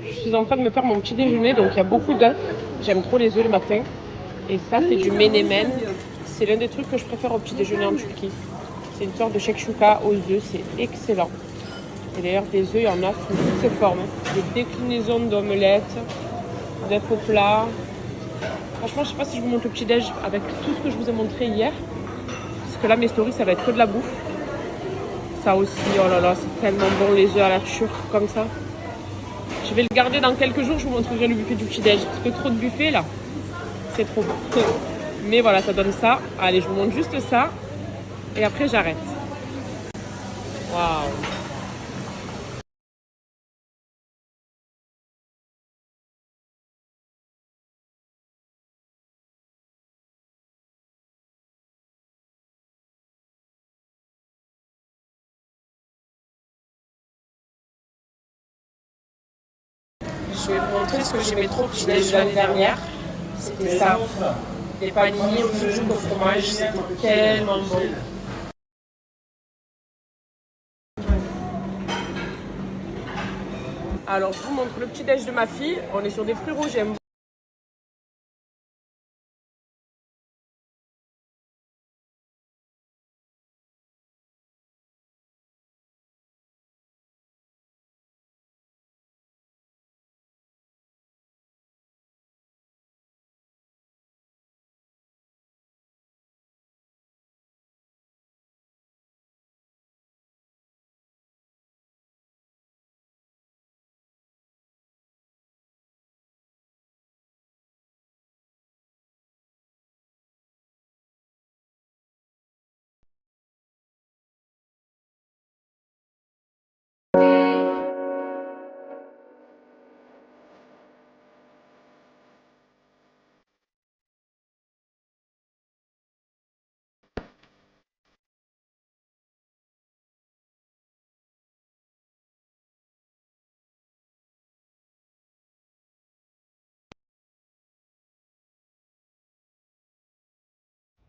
Je suis en train de me faire mon petit déjeuner, donc il y a beaucoup d'œufs. J'aime trop les œufs le matin. Et ça, c'est du menemen. C'est l'un des trucs que je préfère au petit déjeuner en Turquie. C'est une sorte de shakshuka aux œufs, c'est excellent. Et d'ailleurs, des œufs, il y en a sous toutes ces formes. Des déclinaisons d'omelettes, d'œufs au plat. Franchement, je sais pas si je vous montre le petit déj avec tout ce que je vous ai montré hier. Parce que là, mes stories, ça va être que de la bouffe. Ça aussi, oh là là, c'est tellement bon les œufs à la turque comme ça. Je vais le garder dans quelques jours, je vous montrerai le buffet du petit-déj. Parce que trop de buffets là, c'est trop bon. Mais voilà, ça donne ça. Allez, je vous montre juste ça. Et après, j'arrête. Waouh! Je vais vous montrer ce que j'aimais trop au petit-déj l'année dernière. C'était ça. Des paninis au sujouk au fromage. C'était tellement bon. Alors, je vous montre le petit-déj de ma fille. On est sur des fruits rouges.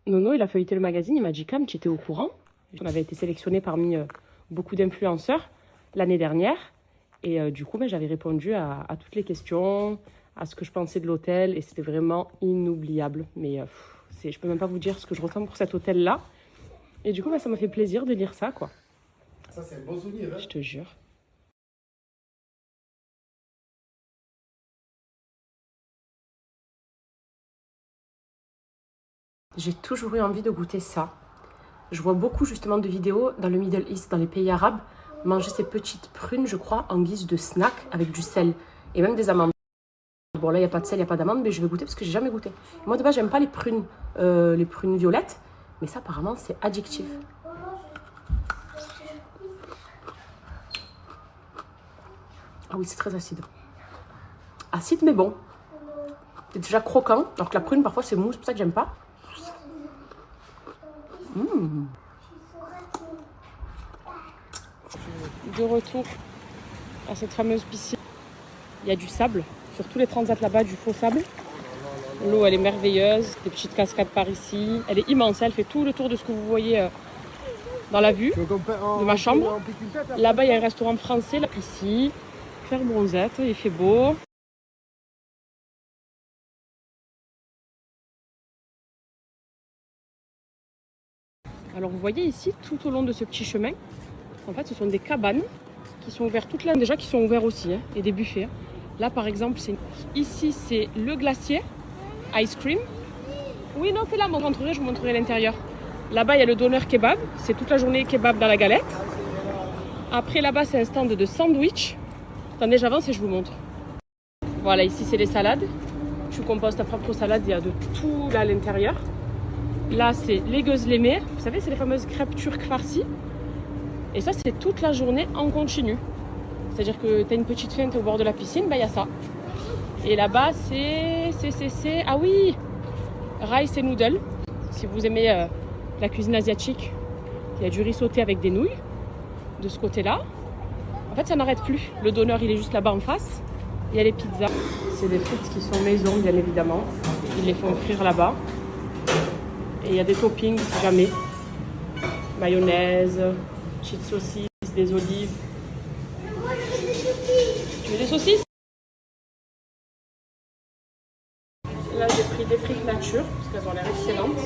Nono, il a feuilleté le magazine, il m'a dit Cam, tu étais au courant? On avait été sélectionné parmi beaucoup d'influenceurs l'année dernière. Et du coup, j'avais répondu à toutes les questions, à ce que je pensais de l'hôtel. Et c'était vraiment inoubliable. Mais je peux même pas vous dire ce que je ressens pour cet hôtel-là. Et du coup, ça m'a fait plaisir de lire ça, quoi. Ça, c'est un bon souvenir, hein? Je te jure. J'ai toujours eu envie de goûter ça. Je vois beaucoup justement de vidéos dans le Middle East, dans les pays arabes, manger ces petites prunes, je crois, en guise de snack avec du sel et même des amandes. Bon là, il n'y a pas de sel, il n'y a pas d'amandes, mais je vais goûter parce que j'ai jamais goûté. Moi de base, j'aime pas les prunes violettes, mais ça apparemment c'est addictif. Ah oui, c'est très acide. Acide mais bon. C'est déjà croquant, alors que la prune parfois c'est mou, c'est pour ça que j'aime pas. De retour à cette fameuse piscine. Il y a du sable, sur tous les transats là-bas, du faux sable. L'eau, elle est merveilleuse, des petites cascades par ici. Elle est immense, elle fait tout le tour de ce que vous voyez dans la vue de ma chambre. Là-bas, il y a un restaurant français, là, ici. Faire bronzette, il fait beau. Alors vous voyez ici, tout au long de ce petit chemin, en fait, ce sont des cabanes qui sont ouvertes toute l'année, déjà qui sont ouverts aussi, hein, et des buffets. Là, par exemple, ici, c'est le glacier, ice cream. Oui, non, c'est là, je vous montrerai l'intérieur. Là-bas, il y a le doner kebab, c'est toute la journée kebab dans la galette. Après, là-bas, c'est un stand de sandwich. Attendez, j'avance et je vous montre. Voilà, ici, c'est les salades. Tu composes ta propre salade, il y a de tout là à l'intérieur. Là, c'est les gözleme. Vous savez, c'est les fameuses crêpes turques farcies. Et ça, c'est toute la journée en continu. C'est-à-dire que tu as une petite faim, tu es au bord de la piscine, il y a ça. Et là-bas, ah oui, rice et noodles. Si vous aimez la cuisine asiatique, il y a du riz sauté avec des nouilles. De ce côté-là. En fait, ça n'arrête plus. Le donneur, il est juste là-bas en face. Il y a les pizzas. C'est des frites qui sont maison, bien évidemment. Ils les font frire là-bas. Et il y a des toppings, si jamais. Mayonnaise, petites saucisses, des olives. Tu veux des saucisses? j'ai des frites nature, parce qu'elles ont l'air excellentes.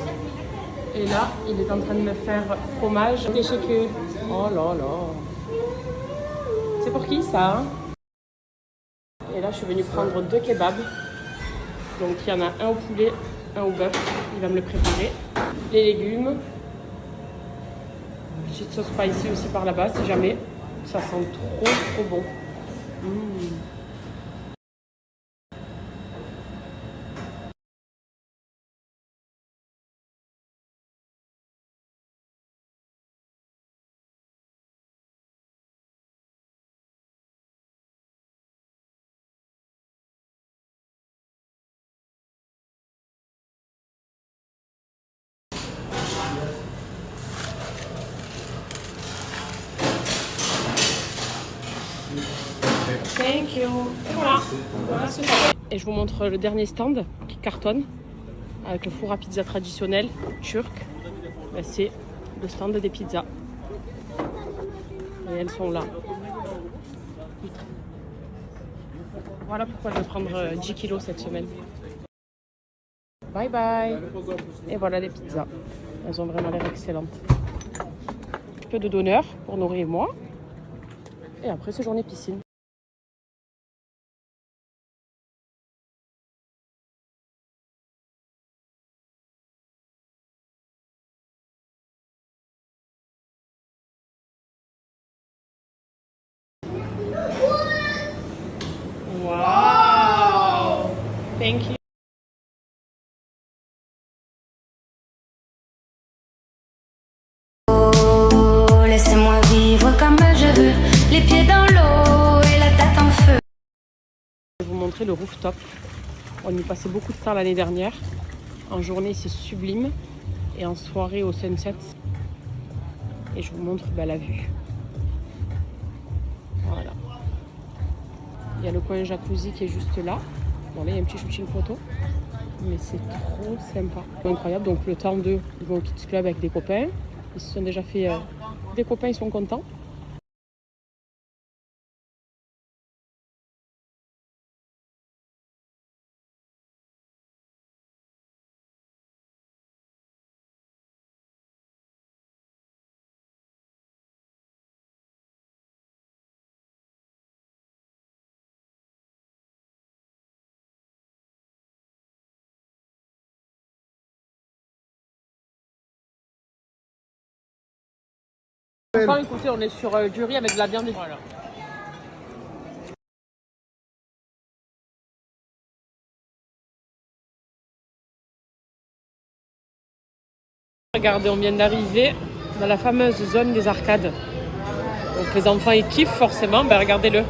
Et là, il est en train de me faire fromage déchéqué. Oh là là. C'est pour qui ça hein? Et là, je suis venue prendre 2 kebabs. Donc il y en a un au poulet, un au bœuf. Il va me le préparer. Les légumes. Petite sauce spicy aussi par là-bas, si jamais. Ça sent trop bon. Thank you. Et voilà. Et je vous montre le dernier stand qui cartonne avec le four à pizza traditionnel turc. Ben, c'est le stand des pizzas. Et elles sont là. Voilà pourquoi je vais prendre 10 kilos cette semaine. Bye bye. Et voilà les pizzas. Elles ont vraiment l'air excellentes. Un peu de donneur pour nourrir moi. Et après c'est journée piscine. Wow! Thank you. Laissez-moi vivre comme je veux, les pieds dans l'eau et la tête en feu. Je vais vous montrer le rooftop. On y passait beaucoup de temps l'année dernière. En journée, c'est sublime. Et en soirée, au sunset. Et je vous montre la vue. Voilà. Il y a le coin jacuzzi qui est juste là. Bon, là, il y a un petit shooting photo. Mais c'est trop sympa. Incroyable. Donc, le temps d'eux, ils vont au Kids Club avec des copains. Ils se sont déjà fait des copains, ils sont contents. Enfin, écoutez, on est sur du riz avec de la viande. Voilà. Regardez, on vient d'arriver dans la fameuse zone des arcades. Donc les enfants ils kiffent forcément, regardez-le.